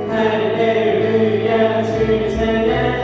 할렐루야 주 찬양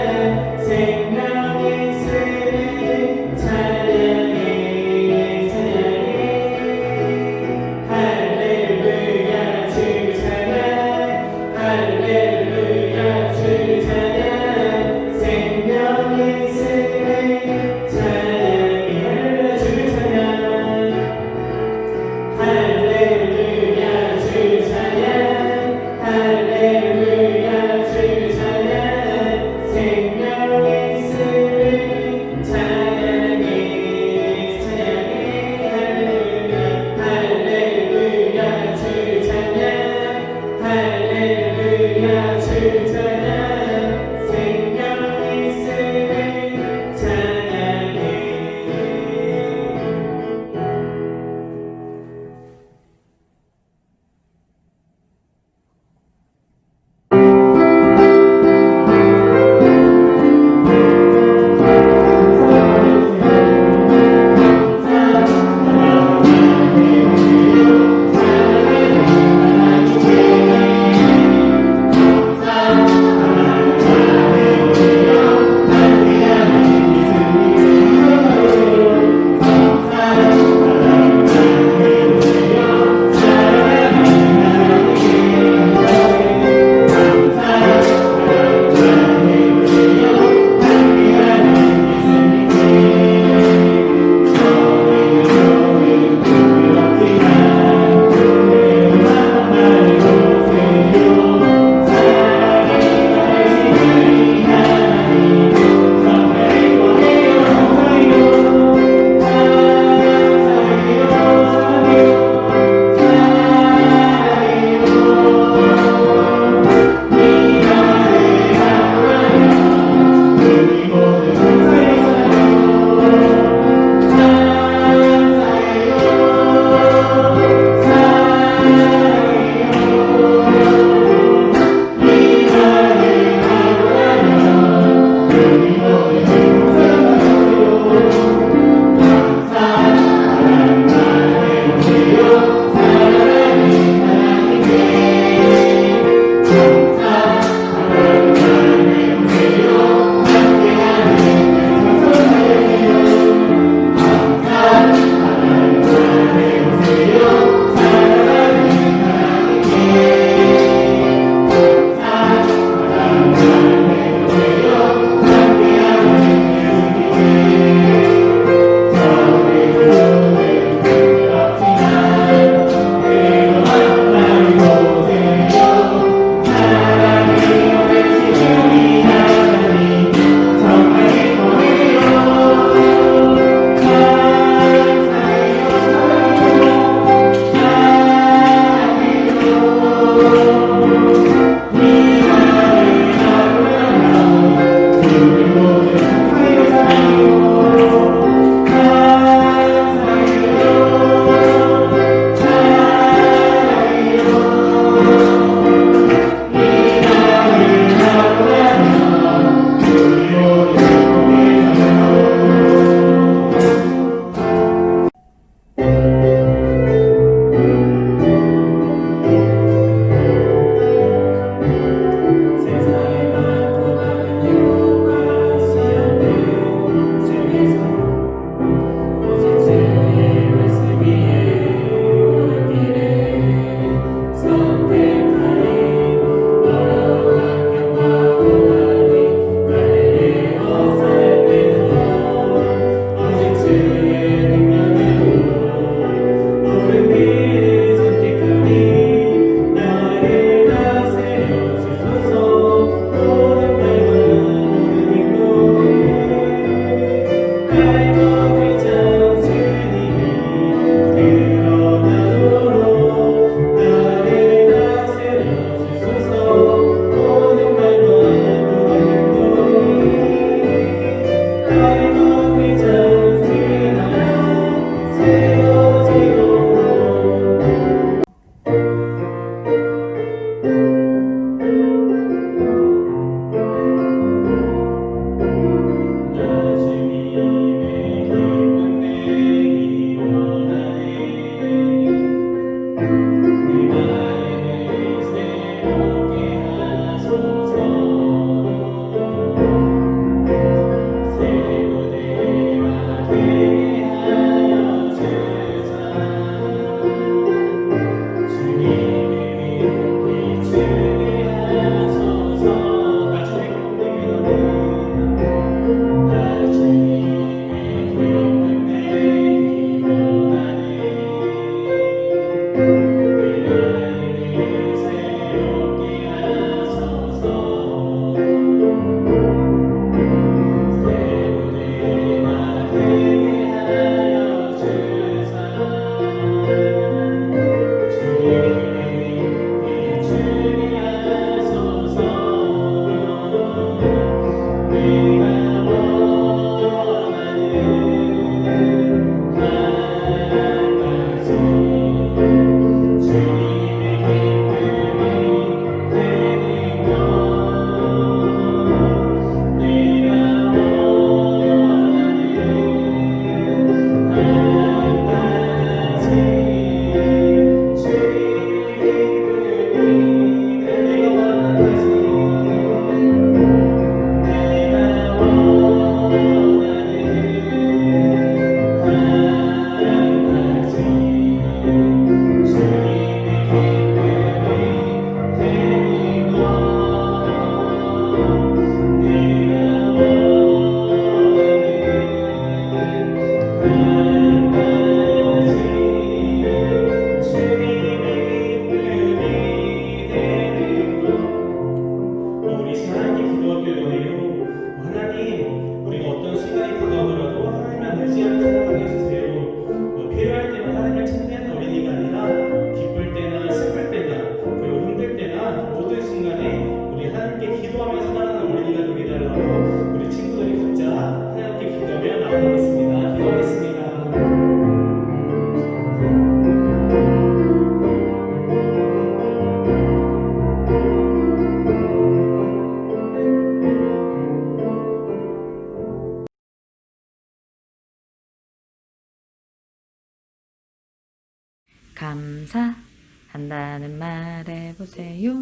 감사한다는 말 해보세요.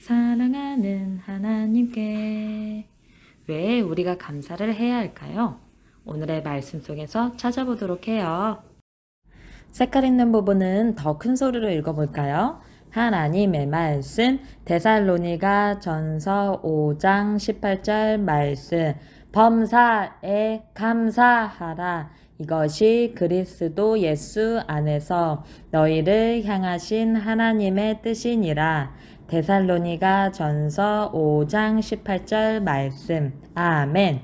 사랑하는 하나님께. 왜 우리가 감사를 해야 할까요? 오늘의 말씀 속에서 찾아보도록 해요. 색깔 있는 부분은 더 큰 소리로 읽어볼까요? 하나님의 말씀, 데살로니가 전서 5장 18절 말씀, 범사에 감사하라. 이것이 그리스도 예수 안에서 너희를 향하신 하나님의 뜻이니라. 데살로니가 전서 5장 18절 말씀. 아멘.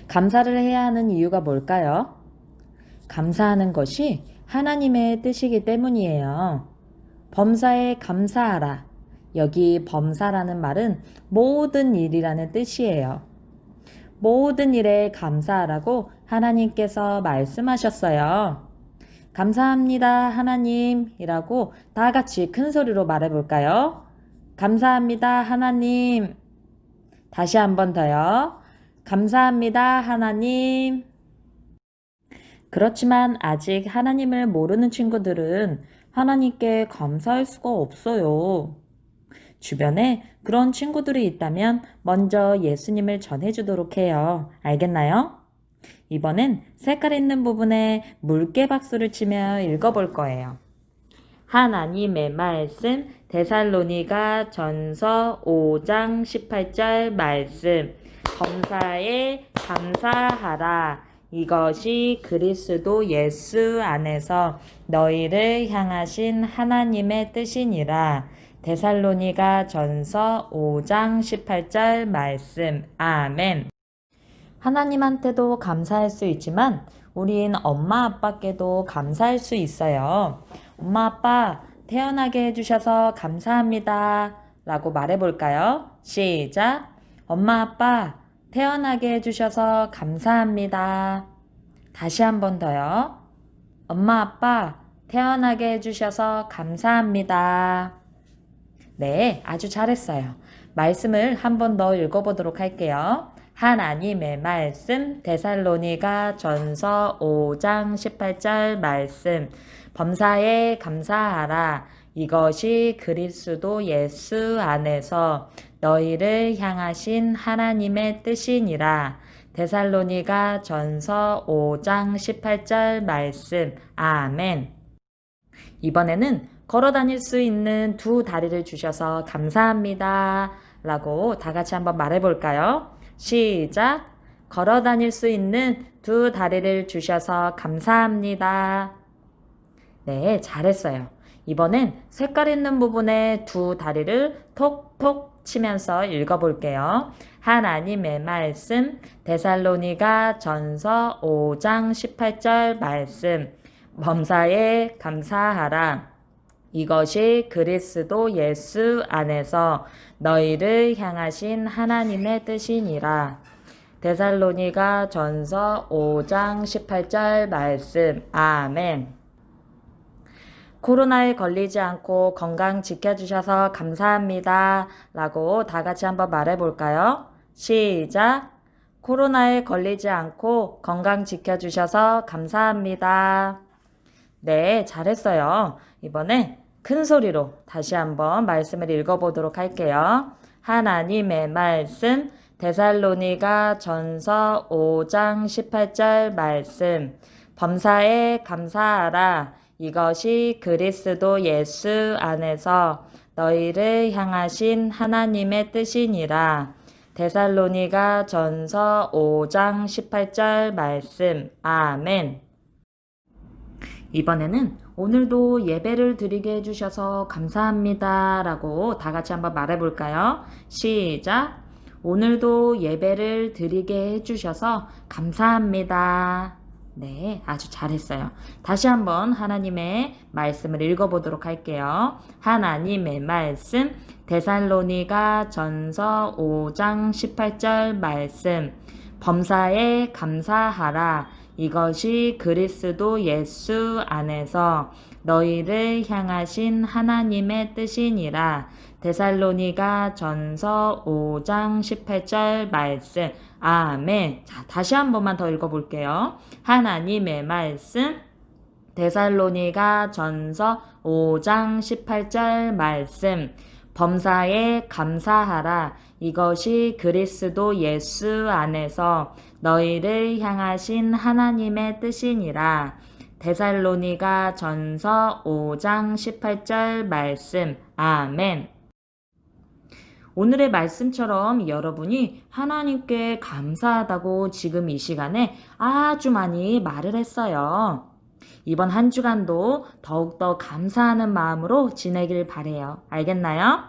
감사를 해야 하는 이유가 뭘까요? 감사하는 것이 하나님의 뜻이기 때문이에요. 범사에 감사하라. 여기 범사라는 말은 모든 일이라는 뜻이에요. 모든 일에 감사하라고 하나님께서 말씀하셨어요. 감사합니다, 하나님이라고 다 같이 큰 소리로 말해볼까요? 감사합니다, 하나님. 다시 한 번 더요. 감사합니다, 하나님. 그렇지만 아직 하나님을 모르는 친구들은 하나님께 감사할 수가 없어요. 주변에 그런 친구들이 있다면 먼저 예수님을 전해주도록 해요. 알겠나요? 이번엔 색깔 있는 부분에 물개 박수를 치며 읽어볼 거예요. 하나님의 말씀, 데살로니가 전서 5장 18절 말씀, 범사에 감사하라. 이것이 그리스도 예수 안에서 너희를 향하신 하나님의 뜻이니라. 데살로니가 전서 5장 18절 말씀. 아멘. 하나님한테도 감사할 수 있지만 우린 엄마 아빠께도 감사할 수 있어요. 엄마 아빠 태어나게 해주셔서 감사합니다 라고 말해볼까요? 시작. 엄마 아빠 태어나게 해주셔서 감사합니다. 다시 한 번 더요. 엄마 아빠 태어나게 해주셔서 감사합니다. 네, 아주 잘했어요. 말씀을 한 번 더 읽어보도록 할게요. 하나님의 말씀, 데살로니가 전서 5장 18절 말씀, 범사에 감사하라. 이것이 그리스도 예수 안에서 너희를 향하신 하나님의 뜻이니라. 데살로니가 전서 5장 18절 말씀. 아멘. 이번에는 걸어 다닐 수 있는 두 다리를 주셔서 감사합니다 라고 다 같이 한번 말해볼까요? 시작. 걸어 다닐 수 있는 두 다리를 주셔서 감사합니다. 네, 잘했어요. 이번엔 색깔 있는 부분에 두 다리를 톡톡 치면서 읽어볼게요. 하나님의 말씀, 데살로니가 전서 5장 18절 말씀, 범사에 감사하라. 이것이 그리스도 예수 안에서 너희를 향하신 하나님의 뜻이니라. 데살로니가 전서 5장 18절 말씀. 아멘. 코로나에 걸리지 않고 건강 지켜주셔서 감사합니다 라고 다 같이 한번 말해볼까요? 시작. 코로나에 걸리지 않고 건강 지켜주셔서 감사합니다. 네, 잘했어요. 이번에 큰 소리로 다시 한번 말씀을 읽어보도록 할게요. 하나님의 말씀, 데살로니가 전서 5장 18절 말씀, 범사에 감사하라. 이것이 그리스도 예수 안에서 너희를 향하신 하나님의 뜻이니라. 데살로니가 전서 5장 18절 말씀. 아멘. 이번에는 오늘도 예배를 드리게 해주셔서 감사합니다 라고 다 같이 한번 말해볼까요? 시작. 오늘도 예배를 드리게 해주셔서 감사합니다. 네, 아주 잘했어요. 다시 한번 하나님의 말씀을 읽어보도록 할게요. 하나님의 말씀, 데살로니가 전서 5장 18절 말씀, 범사에 감사하라. 이것이 그리스도 예수 안에서 너희를 향하신 하나님의 뜻이니라. 데살로니가 전서 5장 18절 말씀. 아멘. 자, 다시 한 번만 더 읽어볼게요. 하나님의 말씀, 데살로니가 전서 5장 18절 말씀. 범사에 감사하라. 이것이 그리스도 예수 안에서 너희를 향하신 하나님의 뜻이니라. 데살로니가 전서 5장 18절 말씀. 아멘. 오늘의 말씀처럼 여러분이 하나님께 감사하다고 지금 이 시간에 아주 많이 말을 했어요. 이번 한 주간도 더욱더 감사하는 마음으로 지내길 바래요. 알겠나요?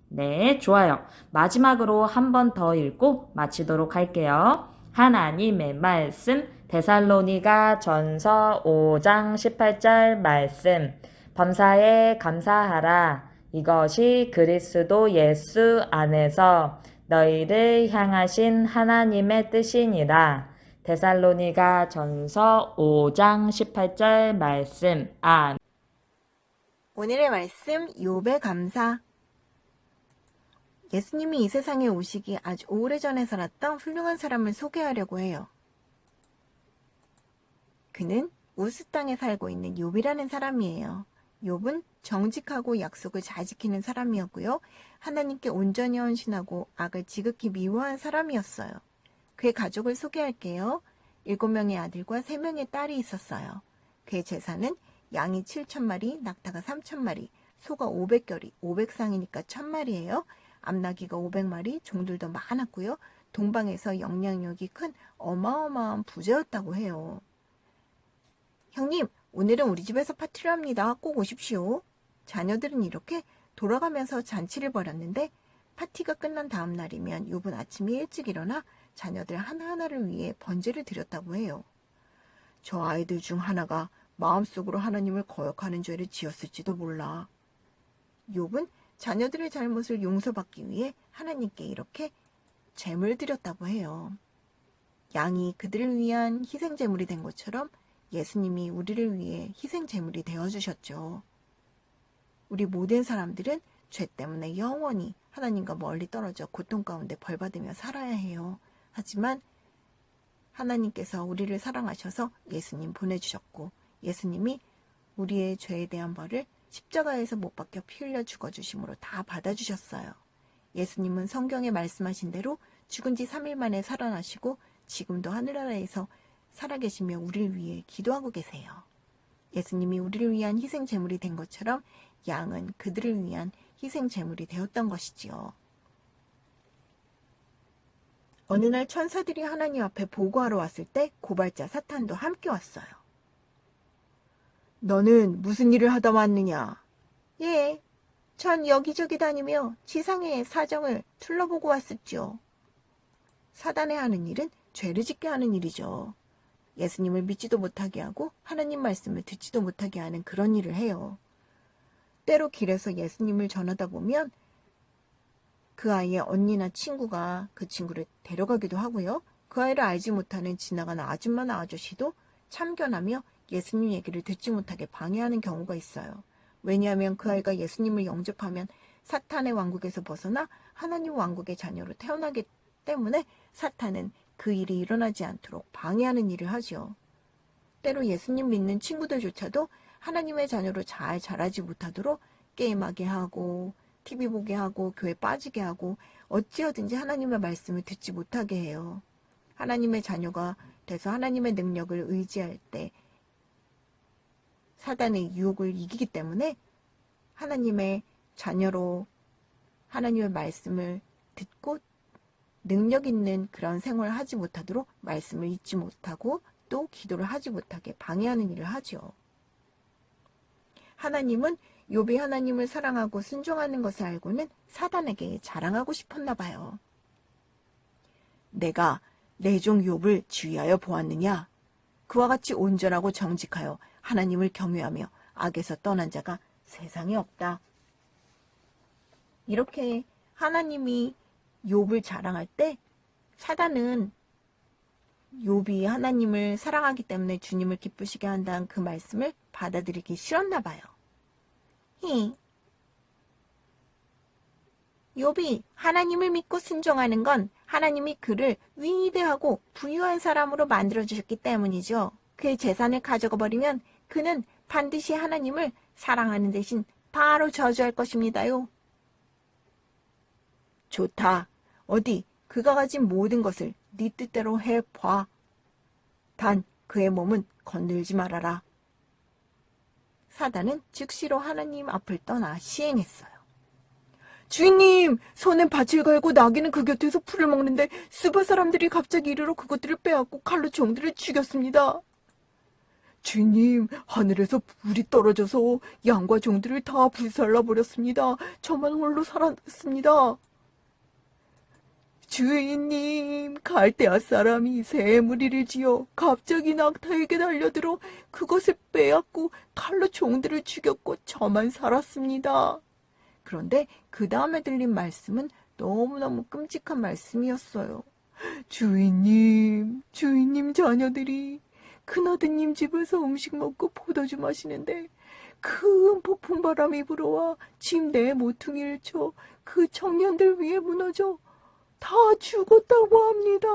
네, 좋아요. 마지막으로 한 번 더 읽고 마치도록 할게요. 하나님의 말씀, 데살로니가 전서 5장 18절 말씀. 범사에 감사하라. 이것이 그리스도 예수 안에서 너희를 향하신 하나님의 뜻이니라. 데살로니가 전서 5장 18절 말씀. 아멘. 오늘의 말씀 욥의 감사. 예수님이 이 세상에 오시기 아주 오래전에 살았던 훌륭한 사람을 소개하려고 해요. 그는 우스 땅에 살고 있는 욥이라는 사람이에요. 욥은 정직하고 약속을 잘 지키는 사람이었고요. 하나님께 온전히 헌신하고 악을 지극히 미워한 사람이었어요. 그의 가족을 소개할게요. 7명의 아들과 3명의 딸이 있었어요. 그의 재산은 양이 7,000마리, 낙타가 3,000마리, 소가 500결이, 500쌍이니까 1,000마리예요. 암나귀가 500마리, 종들도 많았고요. 동방에서 영향력이 큰 어마어마한 부자였다고 해요. 형님, 오늘은 우리 집에서 파티를 합니다. 꼭 오십시오. 자녀들은 이렇게 돌아가면서 잔치를 벌였는데 파티가 끝난 다음 날이면 욥은 아침에 일찍 일어나 자녀들 하나하나를 위해 번제를 드렸다고 해요. 저 아이들 중 하나가 마음속으로 하나님을 거역하는 죄를 지었을지도 몰라. 욥은 자녀들의 잘못을 용서받기 위해 하나님께 이렇게 제물을 드렸다고 해요. 양이 그들을 위한 희생제물이 된 것처럼 예수님이 우리를 위해 희생제물이 되어주셨죠. 우리 모든 사람들은 죄 때문에 영원히 하나님과 멀리 떨어져 고통 가운데 벌받으며 살아야 해요. 하지만 하나님께서 우리를 사랑하셔서 예수님 보내주셨고 예수님이 우리의 죄에 대한 벌을 십자가에서 못 박혀 피 흘려 죽어주심으로 다 받아주셨어요. 예수님은 성경에 말씀하신 대로 죽은 지 3일 만에 살아나시고 지금도 하늘나라에서 살아계시며 우리를 위해 기도하고 계세요. 예수님이 우리를 위한 희생제물이 된 것처럼 양은 그들을 위한 희생제물이 되었던 것이지요. 어느 날 천사들이 하나님 앞에 보고하러 왔을 때 고발자 사탄도 함께 왔어요. 너는 무슨 일을 하다 왔느냐? 예, 전 여기저기 다니며 지상의 사정을 둘러보고 왔었죠. 사단의 하는 일은 죄를 짓게 하는 일이죠. 예수님을 믿지도 못하게 하고 하나님 말씀을 듣지도 못하게 하는 그런 일을 해요. 때로 길에서 예수님을 전하다 보면 그 아이의 언니나 친구가 그 친구를 데려가기도 하고요. 그 아이를 알지 못하는 지나가는 아줌마나 아저씨도 참견하며 예수님 얘기를 듣지 못하게 방해하는 경우가 있어요. 왜냐하면 그 아이가 예수님을 영접하면 사탄의 왕국에서 벗어나 하나님 왕국의 자녀로 태어나기 때문에 사탄은 그 일이 일어나지 않도록 방해하는 일을 하죠. 때로 예수님 믿는 친구들조차도 하나님의 자녀로 잘 자라지 못하도록 게임하게 하고 TV 보게 하고 교회 빠지게 하고 어찌하든지 하나님의 말씀을 듣지 못하게 해요. 하나님의 자녀가 돼서 하나님의 능력을 의지할 때 사단의 유혹을 이기기 때문에 하나님의 자녀로 하나님의 말씀을 듣고 능력 있는 그런 생활을 하지 못하도록 말씀을 잊지 못하고 또 기도를 하지 못하게 방해하는 일을 하죠. 하나님은 욥이 하나님을 사랑하고 순종하는 것을 알고는 사단에게 자랑하고 싶었나 봐요. 내가 내 종 욥을 주의하여 보았느냐? 그와 같이 온전하고 정직하여 하나님을 경외하며 악에서 떠난 자가 세상에 없다. 이렇게 하나님이 욥을 자랑할 때 사단은 욥이 하나님을 사랑하기 때문에 주님을 기쁘시게 한다는 그 말씀을 받아들이기 싫었나 봐요. 욥이 하나님을 믿고 순종하는 건 하나님이 그를 위대하고 부유한 사람으로 만들어주셨기 때문이죠. 그의 재산을 가져가 버리면 그는 반드시 하나님을 사랑하는 대신 바로 저주할 것입니다요. 좋다. 어디 그가 가진 모든 것을 네 뜻대로 해봐. 단 그의 몸은 건들지 말아라. 사단은 즉시로 하나님 앞을 떠나 시행했어요. 주인님, 손엔 밭을 갈고 나귀는 그 곁에서 풀을 먹는데 스바 사람들이 갑자기 이르러 그것들을 빼앗고 칼로 종들을 죽였습니다. 주인님, 하늘에서 불이 떨어져서 양과 종들을 다 불살라버렸습니다. 저만 홀로 살았습니다. 주인님, 갈대아 사람이 새 무리를 지어 갑자기 낙타에게 달려들어 그것을 빼앗고 칼로 종들을 죽였고 저만 살았습니다. 그런데 그 다음에 들린 말씀은 너무너무 끔찍한 말씀이었어요. 주인님 자녀들이 큰아드님 집에서 음식 먹고 포도주 마시는데 큰 폭풍 바람이 불어와 침대에 모퉁이를 쳐 그 청년들 위에 무너져 다 죽었다고 합니다.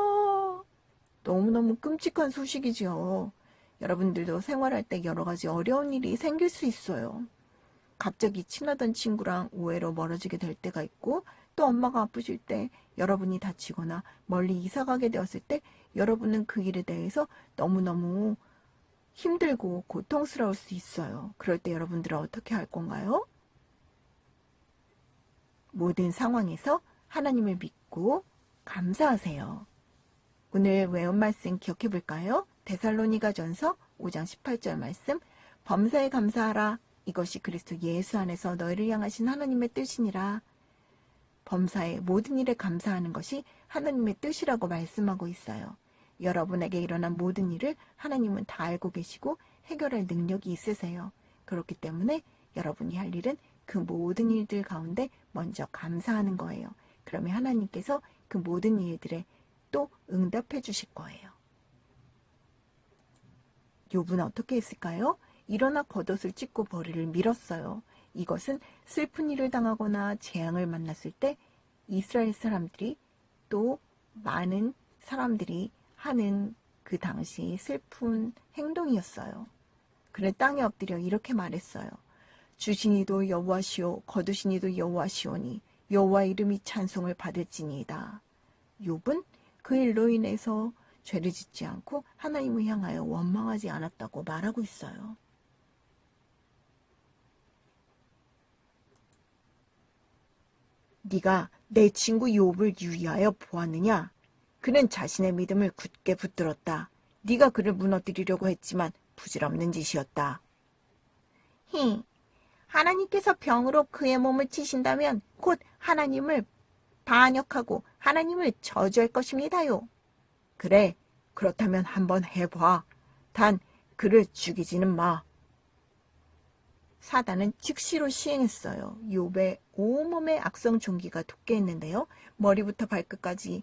너무너무 끔찍한 소식이죠. 여러분들도 생활할 때 여러 가지 어려운 일이 생길 수 있어요. 갑자기 친하던 친구랑 오해로 멀어지게 될 때가 있고, 또 엄마가 아프실 때, 여러분이 다치거나 멀리 이사가게 되었을 때 여러분은 그 일에 대해서 너무너무 힘들고 고통스러울 수 있어요. 그럴 때 여러분들은 어떻게 할 건가요? 모든 상황에서 하나님을 믿고 감사하세요. 오늘 외운 말씀 기억해 볼까요? 데살로니가전서 5장 18절 말씀. 범사에 감사하라. 이것이 그리스도 예수 안에서 너희를 향하신 하나님의 뜻이니라. 범사에 모든 일에 감사하는 것이 하나님의 뜻이라고 말씀하고 있어요. 여러분에게 일어난 모든 일을 하나님은 다 알고 계시고 해결할 능력이 있으세요. 그렇기 때문에 여러분이 할 일은 그 모든 일들 가운데 먼저 감사하는 거예요. 그러면 하나님께서 그 모든 일들에 또 응답해 주실 거예요. 욥은 어떻게 했을까요? 일어나 겉옷을 찢고 머리를 밀었어요. 이것은 슬픈 일을 당하거나 재앙을 만났을 때 이스라엘 사람들이 또 많은 사람들이 하는 그 당시 슬픈 행동이었어요. 그는 땅에 엎드려 이렇게 말했어요. 주시니도 여호와시오 거두시니도 여호와시오니 여호와 이름이 찬송을 받을지니이다. 욥은 그 일로 인해서 죄를 짓지 않고 하나님을 향하여 원망하지 않았다고 말하고 있어요. 네가 내 친구 욥을 유의하여 보았느냐? 그는 자신의 믿음을 굳게 붙들었다. 네가 그를 무너뜨리려고 했지만 부질없는 짓이었다. 하나님께서 병으로 그의 몸을 치신다면 곧 하나님을 반역하고 하나님을 저주할 것입니다요. 그래, 그렇다면 한번 해봐. 단 그를 죽이지는 마. 사단은 즉시로 시행했어요. 욥의 온몸에 악성 종기가 돋게 했는데요. 머리부터 발끝까지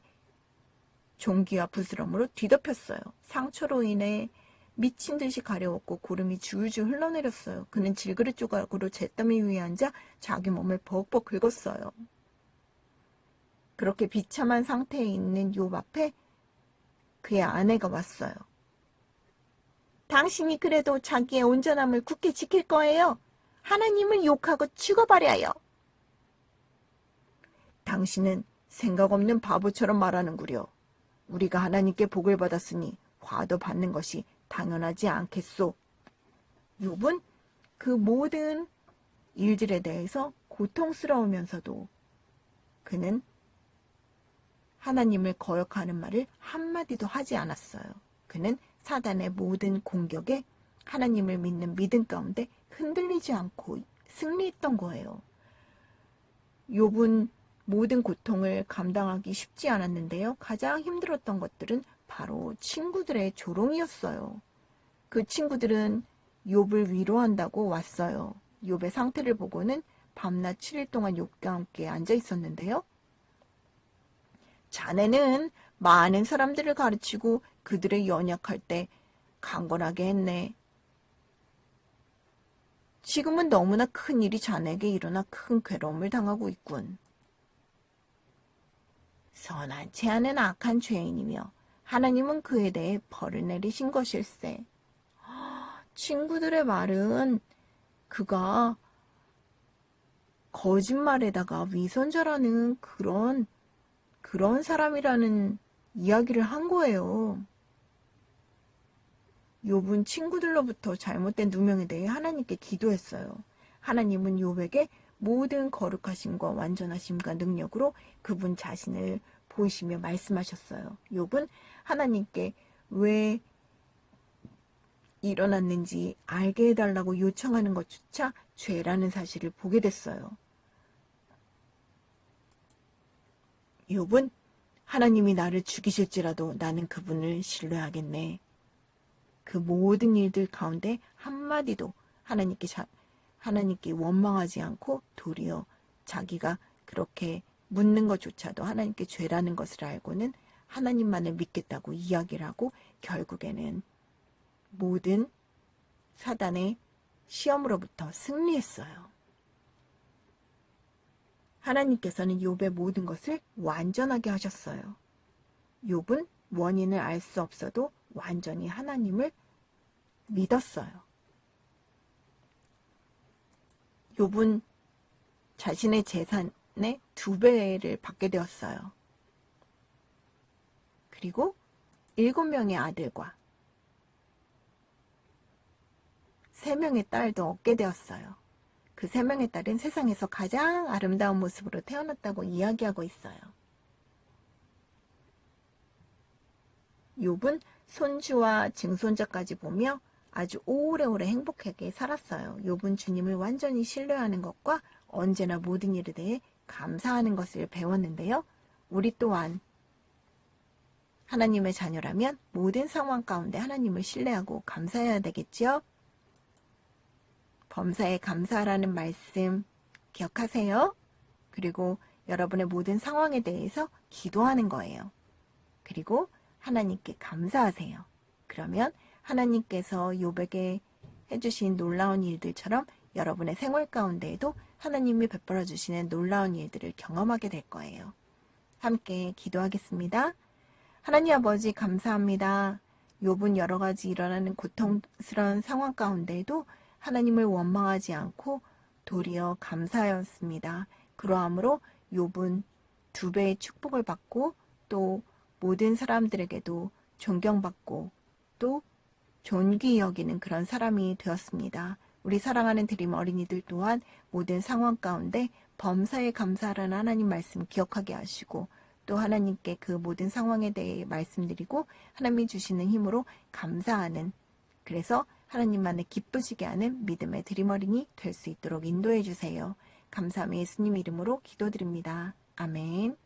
종기와 부스럼으로 뒤덮였어요. 상처로 인해 미친 듯이 가려웠고 고름이 줄줄 흘러내렸어요. 그는 질그릇 조각으로 잿더미 위에 앉아 자기 몸을 벅벅 긁었어요. 그렇게 비참한 상태에 있는 욥 앞에 그의 아내가 왔어요. 당신이 그래도 자기의 온전함을 굳게 지킬 거예요. 하나님을 욕하고 죽어버려요. 당신은 생각 없는 바보처럼 말하는구려. 우리가 하나님께 복을 받았으니 화도 받는 것이 당연하지 않겠소. 욥은 그 모든 일들에 대해서 고통스러우면서도 그는 하나님을 거역하는 말을 한마디도 하지 않았어요. 그는 사단의 모든 공격에 하나님을 믿는 믿음 가운데 흔들리지 않고 승리했던 거예요. 욥은 모든 고통을 감당하기 쉽지 않았는데요. 가장 힘들었던 것들은 바로 친구들의 조롱이었어요. 그 친구들은 욥을 위로한다고 왔어요. 욥의 상태를 보고는 밤낮 7일 동안 욥과 함께 앉아 있었는데요. 자네는 많은 사람들을 가르치고 그들의 연약할 때 강건하게 했네. 지금은 너무나 큰 일이 자네에게 일어나 큰 괴로움을 당하고 있군. 선한 채하는 악한 죄인이며 하나님은 그에 대해 벌을 내리신 것일세. 친구들의 말은 그가 거짓말에다가 위선자라는 그런 사람이라는 이야기를 한 거예요. 욥은 친구들로부터 잘못된 누명에 대해 하나님께 기도했어요. 하나님은 욥에게 모든 거룩하심과 완전하심과 능력으로 그분 자신을 보이시며 말씀하셨어요. 욥은 하나님께 왜 일어났는지 알게 해달라고 요청하는 것조차 죄라는 사실을 보게 됐어요. 욥은 하나님이 나를 죽이실지라도 나는 그분을 신뢰하겠네. 그 모든 일들 가운데 한마디도 하나님께 원망하지 않고 도리어 자기가 그렇게 묻는 것조차도 하나님께 죄라는 것을 알고는 하나님만을 믿겠다고 이야기를 하고 결국에는 모든 사단의 시험으로부터 승리했어요. 하나님께서는 욥의 모든 것을 완전하게 하셨어요. 욥은 원인을 알 수 없어도 완전히 하나님을 믿었어요. 욥은 자신의 재산의 2배를 받게 되었어요. 그리고 7명의 아들과 3명의 딸도 얻게 되었어요. 그 3명의 딸은 세상에서 가장 아름다운 모습으로 태어났다고 이야기하고 있어요. 욥은 손주와 증손자까지 보며 아주 오래오래 행복하게 살았어요. 욥은 주님을 완전히 신뢰하는 것과 언제나 모든 일에 대해 감사하는 것을 배웠는데요. 우리 또한 하나님의 자녀라면 모든 상황 가운데 하나님을 신뢰하고 감사해야 되겠죠? 범사에 감사하라는 말씀 기억하세요. 그리고 여러분의 모든 상황에 대해서 기도하는 거예요. 그리고 하나님께 감사하세요. 그러면 하나님께서 욥에게 해주신 놀라운 일들처럼 여러분의 생활 가운데에도 하나님이 베풀어 주시는 놀라운 일들을 경험하게 될 거예요. 함께 기도하겠습니다. 하나님 아버지 감사합니다. 욥은 여러 가지 일어나는 고통스러운 상황 가운데에도 하나님을 원망하지 않고 도리어 감사하였습니다. 그러함으로 욥은 2배의 축복을 받고 또 모든 사람들에게도 존경받고 또 존귀 여기는 그런 사람이 되었습니다. 우리 사랑하는 드림 어린이들 또한 모든 상황 가운데 범사에 감사하라는 하나님 말씀 기억하게 하시고 또 하나님께 그 모든 상황에 대해 말씀드리고 하나님이 주시는 힘으로 감사하는 그래서 하나님만을 기쁘시게 하는 믿음의 드림 어린이 될 수 있도록 인도해 주세요. 감사함의 예수님 이름으로 기도드립니다. 아멘.